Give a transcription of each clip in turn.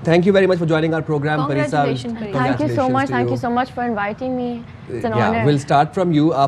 Thank you very much for joining our program, Parisa. Congratulations. Thank you so much. to Thank you so much for inviting me. It's an honor. We'll start from you.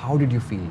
How did you feel?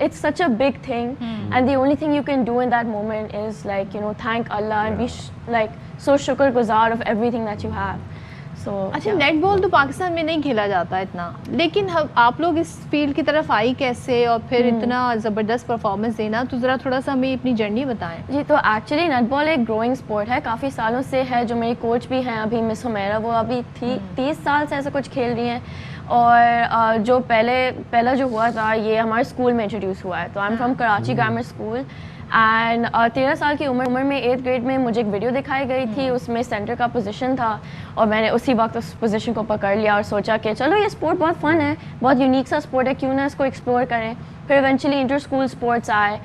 it's such a big thing and the only thing you can do in that moment is like, you know, thank Allah and be like so shukr guzar of everything that you have. اچھا, net بال تو پاکستان میں نہیں کھیلا جاتا اتنا, لیکن آپ لوگ اس فیلڈ کی طرف آئی کیسے اور پھر اتنا زبردست پرفارمنس دینا, تو ذرا تھوڑا سا ہمیں اپنی جرنی بتائیں. جی, تو ایکچولی نیٹ بال ایک گروئنگ اسپورٹ ہے, کافی سالوں سے ہے. جو میری کوچ بھی ہیں ابھی مس حمیرہ, وہ ابھی 30 سال سے ایسا کچھ کھیل رہی ہیں. اور جو پہلا جو ہوا تھا یہ ہمارے اسکول میں انٹروڈیوس ہوا ہے. تو I am from Karachi grammar school and 13 سال کی عمر میں 8th گریڈ میں مجھے ایک ویڈیو دکھائی گئی تھی, اس میں سینٹر کا پوزیشن تھا اور میں نے اسی وقت اس پوزیشن کو پکڑ لیا اور سوچا کہ چلو یہ اسپورٹ بہت فن ہے, بہت یونیک سا اسپورٹ ہے, کیوں نہ اس کو ایکسپلور کریں. پھر ایونچولی انٹر اسکول اسپورٹس آئے,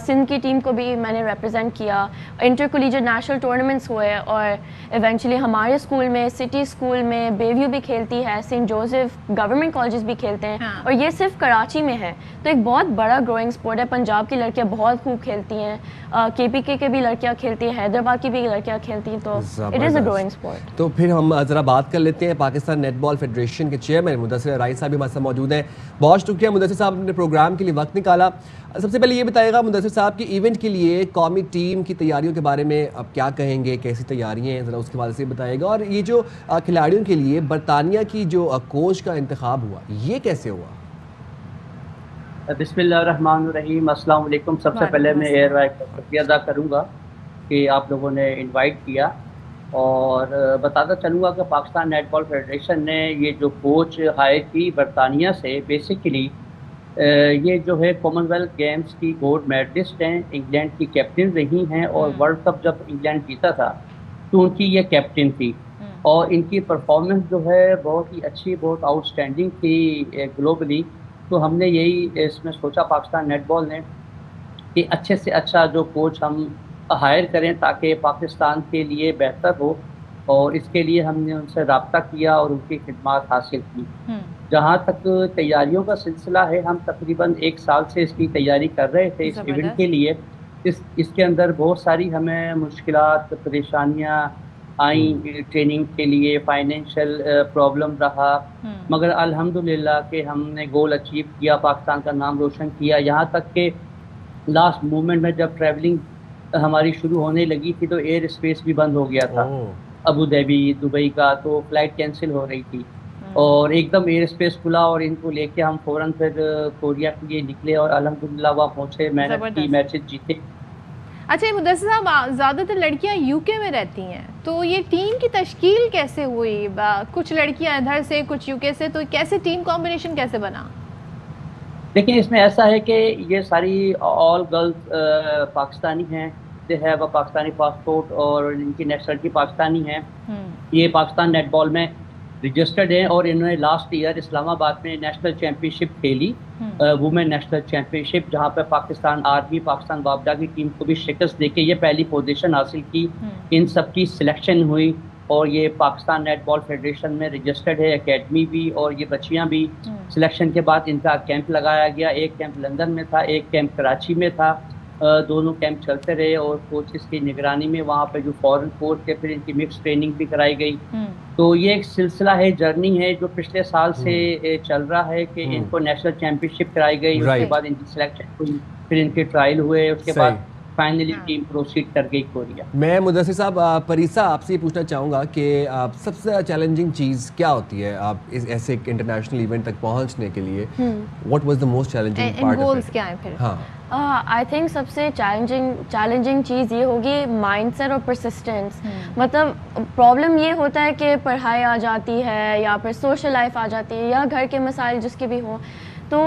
سندھ کی ٹیم کو بھی میں نے ریپرزینٹ کیا, انٹر کولیجیٹ نیشنل ٹورنامنٹس ہوئے اور ایونچولی ہمارے اسکول میں, سٹی اسکول میں, بے ویو بھی کھیلتی ہے, سینٹ جوزف گورنمنٹ کالجز بھی کھیلتے ہیں اور یہ صرف کراچی میں ہے. تو ایک بہت بڑا گروئنگ اسپورٹ ہے. پنجاب کی لڑکیاں بہت خوب کھیلتی ہیں, KPK کے بھی لڑکیاں کھیلتی ہیں, حیدرآباد کی بھی لڑکیاں کھیلتی ہیں, تو it is a growing sport. تو پھر ہم ذرا بات کر لیتے ہیں پاکستان نیٹ بال فیڈریشن کے چیئرمین مدثر رائی صاحب بھی ہمارے ساتھ موجود ہیں. بہت شکریہ مدثر صاحب نے پروگرام کے لیے وقت نکالا. سب سے پہلے یہ بتائیے گا مدثر صاحب کہ ایونٹ کے لیے قومی ٹیم کی تیاریوں کے بارے میں اب کیا کہیں گے, کیسی تیاریاں ہیں, ذرا اس کے حوالے سے بتائیے گا. اور یہ جو کھلاڑیوں کے لیے برطانیہ کی جو کوچ کا انتخاب ہوا, یہ کیسے ہوا؟ بسم اللہ الرحمن الرحیم. السلام علیکم. سب سے پہلے میں ایئر وائک کا شکریہ ادا کروں گا کہ آپ لوگوں نے انوائٹ کیا, اور بتاتا چلوں گا کہ پاکستان نیٹ بال فیڈریشن نے یہ جو کوچ ہائر کی برطانیہ سے, بیسیکلی یہ جو ہے کامن ویلتھ گیمز کی گولڈ میڈلسٹ ہیں, انگلینڈ کی کیپٹن رہی ہیں, اور ورلڈ کپ جب انگلینڈ جیتا تھا تو ان کی یہ کیپٹن تھی, اور ان کی پرفارمنس جو ہے بہت ہی اچھی, بہت آؤٹ اسٹینڈنگ تھی گلوبلی. تو ہم نے یہی اس میں سوچا پاکستان نیٹ بال نے کہ اچھے سے اچھا جو کوچ ہم ہائر کریں تاکہ پاکستان کے لیے بہتر ہو, اور اس کے لیے ہم نے ان سے رابطہ کیا اور ان کی خدمات حاصل کی. جہاں تک تیاریوں کا سلسلہ ہے, ہم تقریباً 1 سال سے اس کی تیاری کر رہے تھے اس ایونٹ کے لیے. اس کے اندر بہت ساری ہمیں مشکلات, پریشانیاں آئیں ٹریننگ کے لیے, فائنینشیل پرابلم رہا, مگر الحمدللہ کہ ہم نے گول اچیو کیا, پاکستان کا نام روشن کیا. یہاں تک کہ لاسٹ مومنٹ میں جب ٹریولنگ ہماری شروع ہونے لگی تھی تو ایئر اسپیس بھی بند ہو گیا تھا ابو ظہبی, دبئی کا, تو فلائٹ کینسل ہو رہی تھی, اور ایک دم ایئر اسپیس کھلا اور ان کو لے کے ہم فوراً پھر کوریا کے لیے نکلے اور الحمدللہ وہاں پہنچے, محنت کی, میچز جیتے. اچھا مدثر صاحب, زیادہ تر لڑکیاں UK میں رہتی ہیں, تو یہ ٹیم کی تشکیل کیسے ہوئی؟ کچھ لڑکیاں ادھر سے, کچھ UK سے, تو کیسے ٹیم کمبینیشن کیسے بنا؟ لیکن اس میں ایسا ہے کہ یہ ساری آل گرلز پاکستانی ہیں, they have a Pakistani passport, اور ان کی نیشنلٹی پاکستانی ہے. یہ پاکستان نیٹ بال میں رجسٹرڈ ہیں, اور انہوں نے لاسٹ ایئر اسلام آباد میں نیشنل چیمپئن شپ کھیلی, وومن نیشنل چیمپئن شپ, جہاں پہ پاکستان آرمی, پاکستان وابڈا کی ٹیم کو بھی شکست دے کے یہ پہلی پوزیشن حاصل کی. ان سب کی سلیکشن ہوئی اور یہ پاکستان نیٹ بال فیڈریشن میں رجسٹرڈ ہے, اکیڈمی بھی, اور یہ بچیاں بھی. سلیکشن کے بعد ان کا کیمپ لگایا گیا, ایک کیمپ لندن میں تھا, ایک کیمپ کراچی میں تھا. دونوں کیمپ چلتے رہے, اور کوچز کی نگرانی میں وہاں پہ جو فورن کوچ تھے, پھر ان کی مکس ٹریننگ بھی کرائی گئی. تو یہ ایک سلسلہ ہے, جرنی ہے جو پچھلے سال سے چل رہا ہے کہ ان کو نیشنل چیمپئن شپ کرائی گئی, اس کے بعد ان کی سلیکشن ہوئی, پھر ان کے ٹرائل ہوئے, اس کے بعد فائنلی ٹیم پروسیڈ کر گئی کوریا. میں مدثر صاحب, پریسا آپ سے یہ پوچھنا چاہوں گا کہ سب سے چیلنجنگ چیز کیا ہوتی ہے آپ اس ایسے انٹرنیشنل ایونٹ تک پہنچنے کے لیے؟ What was the most challenging part? Goals کیا ہیں پھر؟ ہاں, آئی تھنک سب سے چیلنجنگ چیز یہ ہوگی مائنڈ سیٹ اور پرسسٹنس. مطلب پرابلم یہ ہوتا ہے کہ پڑھائی آ جاتی ہے یا پھر سوشل لائف آ جاتی ہے یا گھر کے مسائل جس کے بھی ہوں, تو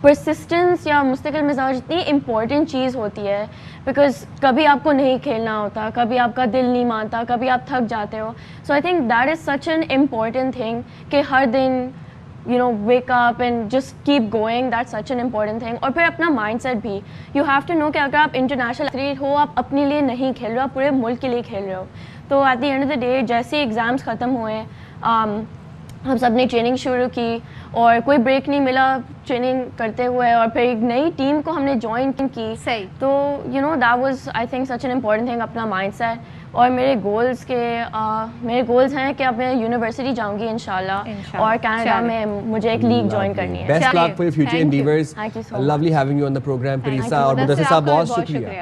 پرسسٹنس یا مستقل مزاج اتنی امپورٹنٹ چیز ہوتی ہے, بیکاز کبھی آپ کو نہیں کھیلنا ہوتا, کبھی آپ کا دل نہیں مانتا, کبھی آپ تھک جاتے ہو. So I think that is such an important thing کہ ہر دن you know, wake up and just keep going. That's such an important thing. اور پھر اپنا مائنڈ سیٹ بھی, you have to know کہ اگر آپ انٹرنیشنل ایتھلیٹ ہو, آپ اپنے لیے نہیں کھیل رہے ہو, آپ پورے ملک کے لیے کھیل رہے ہو. تو at the end of the day جیسے ایگزامس ختم ہوئے, ہم سب نے ٹریننگ شروع کی اور کوئی بریک نہیں ملا ٹریننگ کرتے ہوئے, اور پھر ایک نئی ٹیم کو ہم نے جوائن کی. صحیح. تو you know that was I think such an important thing, اپنا مائنڈ سیٹ. اور میرے گولز ہیں کہ اب میں یونیورسٹی جاؤں گی انشاءاللہ, اور کینیڈا میں مجھے ایک لیگ جوائن کرنی ہے. Best luck for your future endeavours. Thank you so much. Lovely having you on the programme. Parisa اور مدثر صاحب بہت شکریہ.